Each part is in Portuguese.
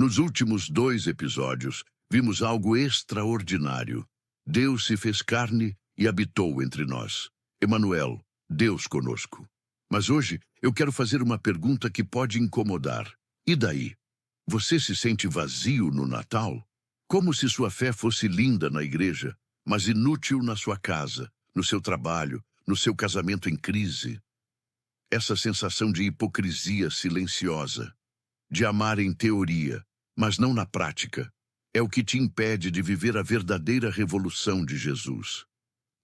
Nos últimos 2 episódios, vimos algo extraordinário. Deus se fez carne e habitou entre nós. Emanuel, Deus conosco. Mas hoje eu quero fazer uma pergunta que pode incomodar. E daí? Você se sente vazio no Natal? Como se sua fé fosse linda na igreja, mas inútil na sua casa, no seu trabalho, no seu casamento em crise? Essa sensação de hipocrisia silenciosa, de amar em teoria, mas não na prática, é o que te impede de viver a verdadeira revolução de Jesus.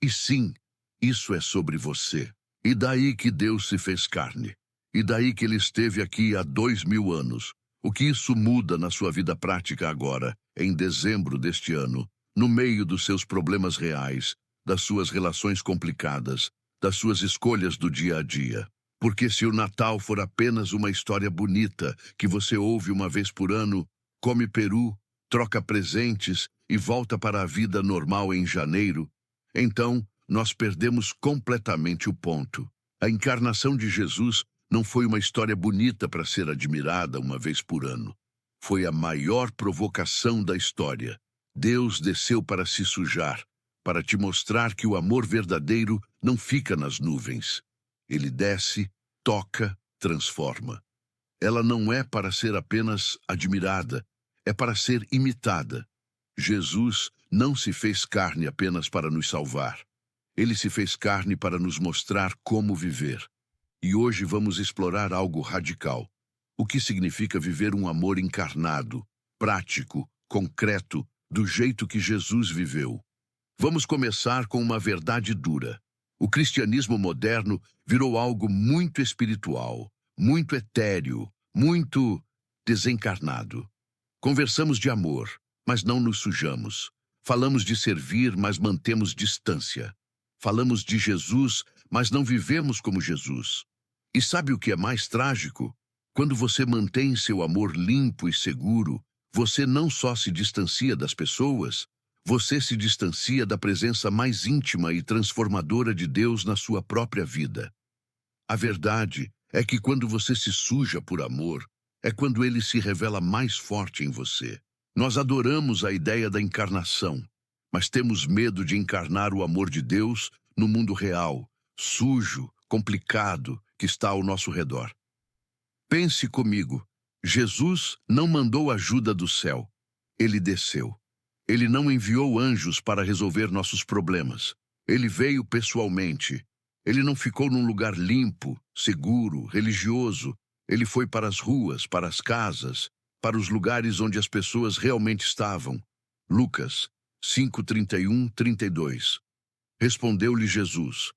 E sim, isso é sobre você. E daí que Deus se fez carne. E daí que Ele esteve aqui há 2000 anos. O que isso muda na sua vida prática agora, em dezembro deste ano, no meio dos seus problemas reais, das suas relações complicadas, das suas escolhas do dia a dia? Porque se o Natal for apenas uma história bonita que você ouve uma vez por ano, come peru, troca presentes e volta para a vida normal em janeiro, então nós perdemos completamente o ponto. A encarnação de Jesus não foi uma história bonita para ser admirada uma vez por ano. Foi a maior provocação da história. Deus desceu para se sujar, para te mostrar que o amor verdadeiro não fica nas nuvens. Ele desce, toca, transforma. Ela não é para ser apenas admirada, é para ser imitada. Jesus não se fez carne apenas para nos salvar. Ele se fez carne para nos mostrar como viver. E hoje vamos explorar algo radical. O que significa viver um amor encarnado, prático, concreto, do jeito que Jesus viveu. Vamos começar com uma verdade dura. O cristianismo moderno virou algo muito espiritual, muito etéreo, muito desencarnado. Conversamos de amor, mas não nos sujamos. Falamos de servir, mas mantemos distância. Falamos de Jesus, mas não vivemos como Jesus. E sabe o que é mais trágico? Quando você mantém seu amor limpo e seguro, você não só se distancia das pessoas, você se distancia da presença mais íntima e transformadora de Deus na sua própria vida. A verdade é que quando você se suja por amor, é quando ele se revela mais forte em você. Nós adoramos a ideia da encarnação, mas temos medo de encarnar o amor de Deus no mundo real, sujo, complicado, que está ao nosso redor. Pense comigo, Jesus não mandou ajuda do céu, ele desceu. Ele não enviou anjos para resolver nossos problemas. Ele veio pessoalmente. Ele não ficou num lugar limpo, seguro, religioso. Ele foi para as ruas, para as casas, para os lugares onde as pessoas realmente estavam. Lucas 5:31-32. Respondeu-lhe Jesus: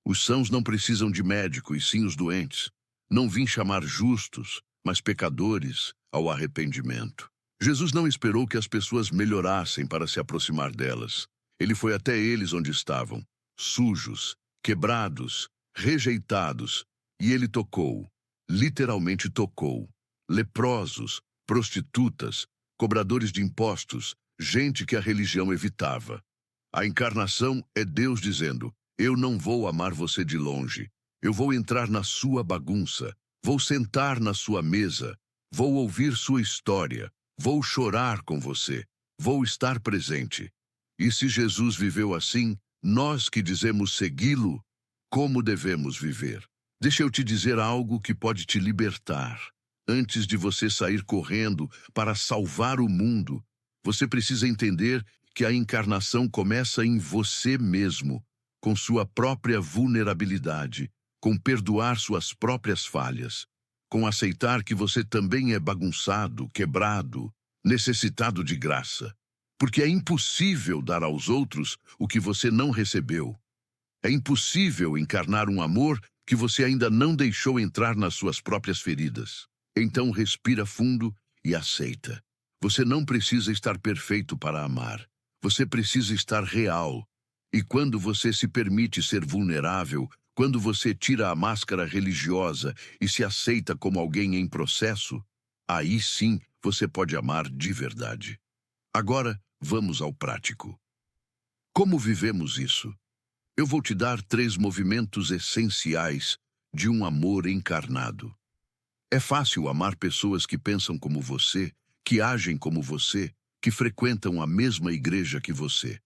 os sãos não precisam de médico, e sim os doentes. Não vim chamar justos, mas pecadores ao arrependimento. Jesus não esperou que as pessoas melhorassem para se aproximar delas. Ele foi até eles onde estavam, sujos, quebrados, rejeitados, e ele tocou, literalmente tocou, leprosos, prostitutas, cobradores de impostos, gente que a religião evitava. A encarnação é Deus dizendo: eu não vou amar você de longe. Eu vou entrar na sua bagunça. Vou sentar na sua mesa. Vou ouvir sua história. Vou chorar com você. Vou estar presente. E se Jesus viveu assim, nós que dizemos segui-lo, como devemos viver? Deixa eu te dizer algo que pode te libertar. Antes de você sair correndo para salvar o mundo, você precisa entender que a encarnação começa em você mesmo, com sua própria vulnerabilidade, com perdoar suas próprias falhas, com aceitar que você também é bagunçado, quebrado, necessitado de graça. Porque é impossível dar aos outros o que você não recebeu. É impossível encarnar um amor que você ainda não deixou entrar nas suas próprias feridas. Então respira fundo e aceita. Você não precisa estar perfeito para amar. Você precisa estar real. E quando você se permite ser vulnerável, quando você tira a máscara religiosa e se aceita como alguém em processo, aí sim você pode amar de verdade. Agora, vamos ao prático. Como vivemos isso? Eu vou te dar 3 movimentos essenciais de um amor encarnado. É fácil amar pessoas que pensam como você, que agem como você, que frequentam a mesma igreja que você.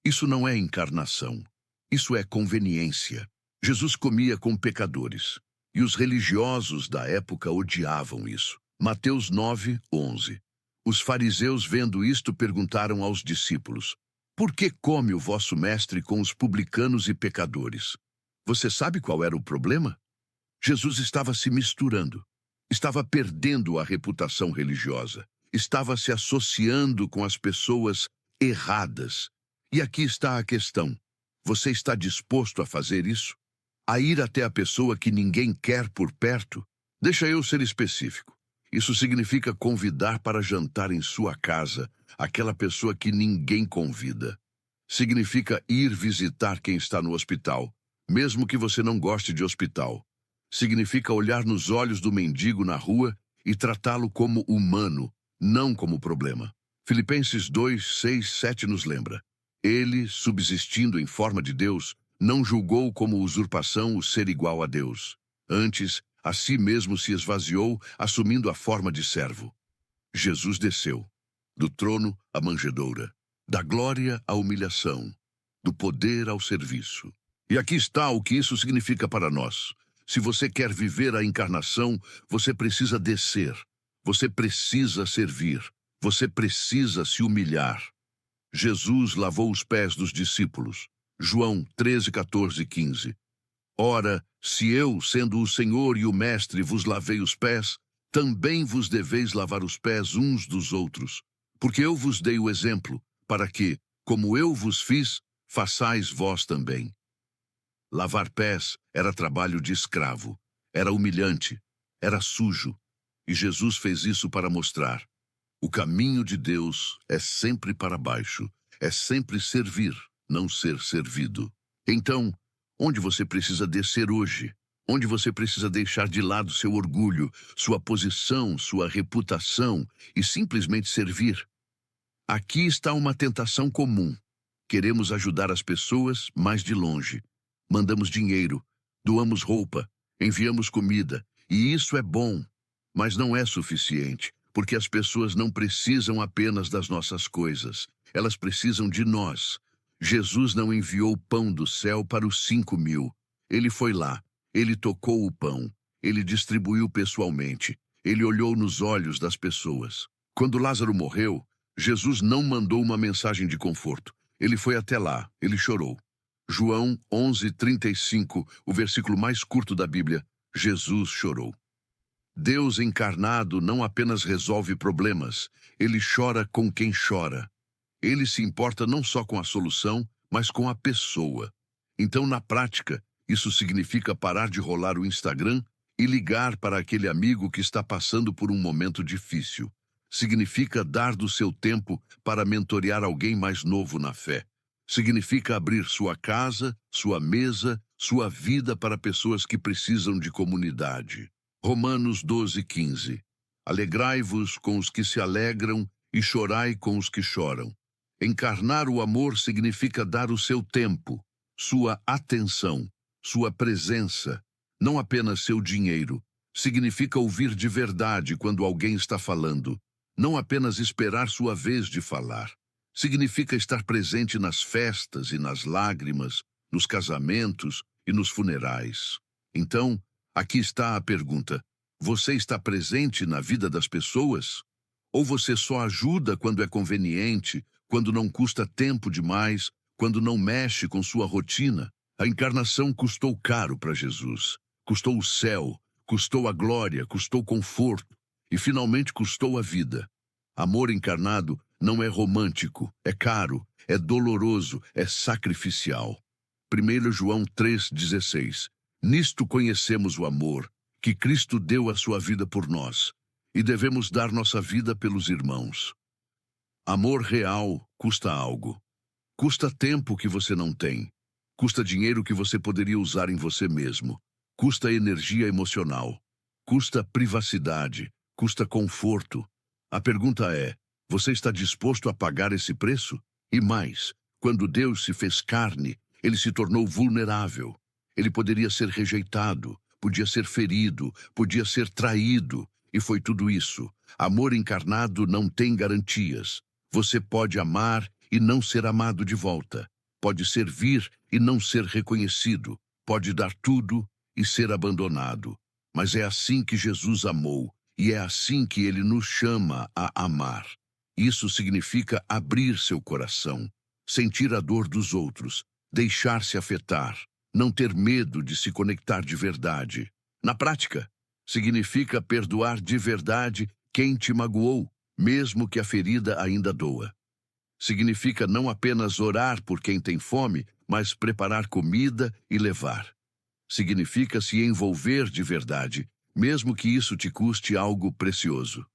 Isso não é encarnação. Isso é conveniência. Jesus comia com pecadores, e os religiosos da época odiavam isso. Mateus 9:11. Os fariseus, vendo isto, perguntaram aos discípulos: Por que come o vosso mestre com os publicanos e pecadores? Você sabe qual era o problema? Jesus estava se misturando, estava perdendo a reputação religiosa, estava se associando com as pessoas erradas. E aqui está a questão: você está disposto a fazer isso? A ir até a pessoa que ninguém quer por perto? Deixa eu ser específico. Isso significa convidar para jantar em sua casa aquela pessoa que ninguém convida. Significa ir visitar quem está no hospital, mesmo que você não goste de hospital. Significa olhar nos olhos do mendigo na rua e tratá-lo como humano, não como problema. Filipenses 2:6-7 nos lembra: Ele, subsistindo em forma de Deus, não julgou como usurpação o ser igual a Deus. Antes, a si mesmo se esvaziou, assumindo a forma de servo. Jesus desceu, do trono à manjedoura, da glória à humilhação, do poder ao serviço. E aqui está o que isso significa para nós. Se você quer viver a encarnação, você precisa descer, você precisa servir, você precisa se humilhar. Jesus lavou os pés dos discípulos. João 13:14-15. Ora, se eu, sendo o Senhor e o Mestre, vos lavei os pés, também vos deveis lavar os pés uns dos outros. Porque eu vos dei o exemplo, para que, como eu vos fiz, façais vós também. Lavar pés era trabalho de escravo, era humilhante, era sujo. E Jesus fez isso para mostrar: o caminho de Deus é sempre para baixo, é sempre servir, não ser servido. Então, onde você precisa descer hoje? Onde você precisa deixar de lado seu orgulho, sua posição, sua reputação e simplesmente servir? Aqui está uma tentação comum. Queremos ajudar as pessoas, mas de longe. Mandamos dinheiro, doamos roupa, enviamos comida, e isso é bom, mas não é suficiente, porque as pessoas não precisam apenas das nossas coisas, elas precisam de nós. Jesus não enviou pão do céu para os 5.000. Ele foi lá, ele tocou o pão, ele distribuiu pessoalmente, ele olhou nos olhos das pessoas. Quando Lázaro morreu, Jesus não mandou uma mensagem de conforto. Ele foi até lá, ele chorou. João 11:35, o versículo mais curto da Bíblia, Jesus chorou. Deus encarnado não apenas resolve problemas, ele chora com quem chora. Ele se importa não só com a solução, mas com a pessoa. Então, na prática, isso significa parar de rolar o Instagram e ligar para aquele amigo que está passando por um momento difícil. Significa dar do seu tempo para mentorear alguém mais novo na fé. Significa abrir sua casa, sua mesa, sua vida para pessoas que precisam de comunidade. Romanos 12:15. Alegrai-vos com os que se alegram e chorai com os que choram. Encarnar o amor significa dar o seu tempo, sua atenção, sua presença, não apenas seu dinheiro. Significa ouvir de verdade quando alguém está falando, não apenas esperar sua vez de falar. Significa estar presente nas festas e nas lágrimas, nos casamentos e nos funerais. Então, aqui está a pergunta: você está presente na vida das pessoas? Ou você só ajuda quando é conveniente, quando não custa tempo demais, quando não mexe com sua rotina? A encarnação custou caro para Jesus. Custou o céu, custou a glória, custou conforto e finalmente custou a vida. Amor encarnado não é romântico, é caro, é doloroso, é sacrificial. 1 João 3,16. Nisto conhecemos o amor, que Cristo deu a sua vida por nós, e devemos dar nossa vida pelos irmãos. Amor real custa algo. Custa tempo que você não tem. Custa dinheiro que você poderia usar em você mesmo. Custa energia emocional. Custa privacidade. Custa conforto. A pergunta é: você está disposto a pagar esse preço? E mais, quando Deus se fez carne, ele se tornou vulnerável. Ele poderia ser rejeitado, podia ser ferido, podia ser traído. E foi tudo isso. Amor encarnado não tem garantias. Você pode amar e não ser amado de volta. Pode servir e não ser reconhecido. Pode dar tudo e ser abandonado. Mas é assim que Jesus amou, e é assim que ele nos chama a amar. Isso significa abrir seu coração, sentir a dor dos outros, deixar-se afetar, não ter medo de se conectar de verdade. Na prática, significa perdoar de verdade quem te magoou, mesmo que a ferida ainda doa. Significa não apenas orar por quem tem fome, mas preparar comida e levar. Significa se envolver de verdade, mesmo que isso te custe algo precioso.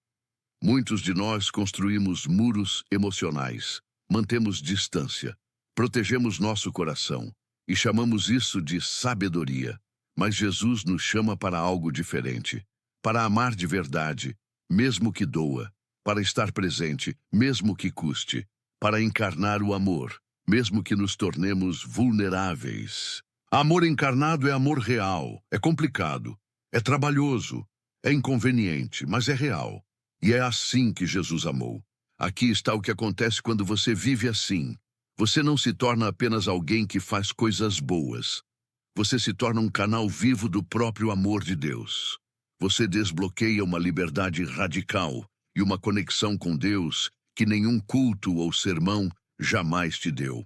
Muitos de nós construímos muros emocionais, mantemos distância, protegemos nosso coração e chamamos isso de sabedoria. Mas Jesus nos chama para algo diferente, para amar de verdade, mesmo que doa, para estar presente, mesmo que custe, para encarnar o amor, mesmo que nos tornemos vulneráveis. Amor encarnado é amor real, é complicado, é trabalhoso, é inconveniente, mas é real. E é assim que Jesus amou. Aqui está o que acontece quando você vive assim. Você não se torna apenas alguém que faz coisas boas. Você se torna um canal vivo do próprio amor de Deus. Você desbloqueia uma liberdade radical e uma conexão com Deus que nenhum culto ou sermão jamais te deu.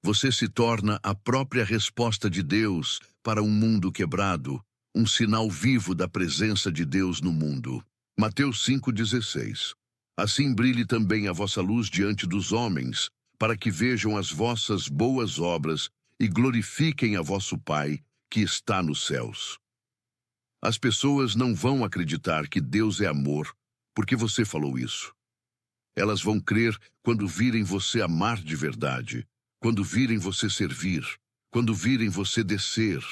Você se torna a própria resposta de Deus para um mundo quebrado, um sinal vivo da presença de Deus no mundo. Mateus 5,16. Assim brilhe também a vossa luz diante dos homens, para que vejam as vossas boas obras e glorifiquem a vosso Pai, que está nos céus. As pessoas não vão acreditar que Deus é amor, porque você falou isso. Elas vão crer quando virem você amar de verdade, quando virem você servir, quando virem você descer,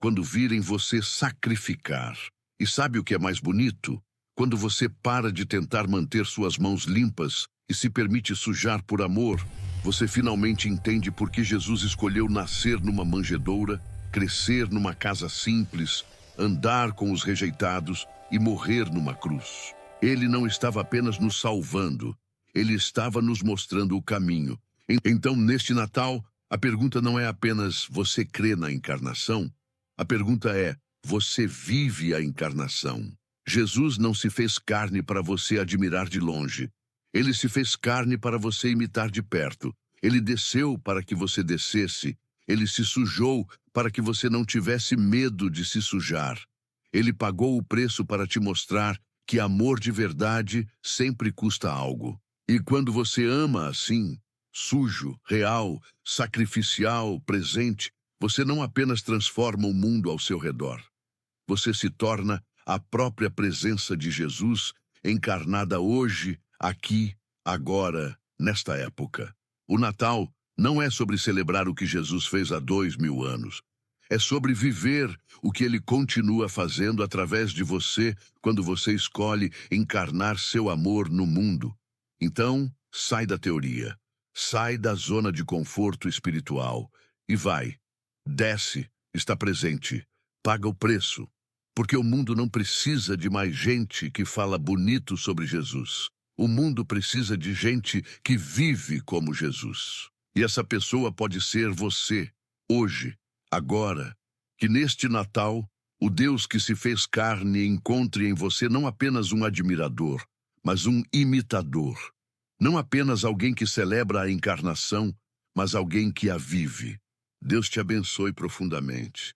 quando virem você sacrificar. E sabe o que é mais bonito? Quando você para de tentar manter suas mãos limpas e se permite sujar por amor, você finalmente entende por que Jesus escolheu nascer numa manjedoura, crescer numa casa simples, andar com os rejeitados e morrer numa cruz. Ele não estava apenas nos salvando, ele estava nos mostrando o caminho. Então, neste Natal, a pergunta não é apenas você crê na encarnação, a pergunta é, você vive a encarnação? Jesus não se fez carne para você admirar de longe. Ele se fez carne para você imitar de perto. Ele desceu para que você descesse. Ele se sujou para que você não tivesse medo de se sujar. Ele pagou o preço para te mostrar que amor de verdade sempre custa algo. E quando você ama assim, sujo, real, sacrificial, presente, você não apenas transforma o mundo ao seu redor. Você se torna a própria presença de Jesus encarnada hoje, aqui, agora, nesta época. O Natal não é sobre celebrar o que Jesus fez há 2000 anos. É sobre viver o que ele continua fazendo através de você quando você escolhe encarnar seu amor no mundo. Então, sai da teoria, sai da zona de conforto espiritual e vai. Desce, está presente, paga o preço. Porque o mundo não precisa de mais gente que fala bonito sobre Jesus. O mundo precisa de gente que vive como Jesus. E essa pessoa pode ser você, hoje, agora. Que neste Natal, o Deus que se fez carne encontre em você não apenas um admirador, mas um imitador. Não apenas alguém que celebra a encarnação, mas alguém que a vive. Deus te abençoe profundamente.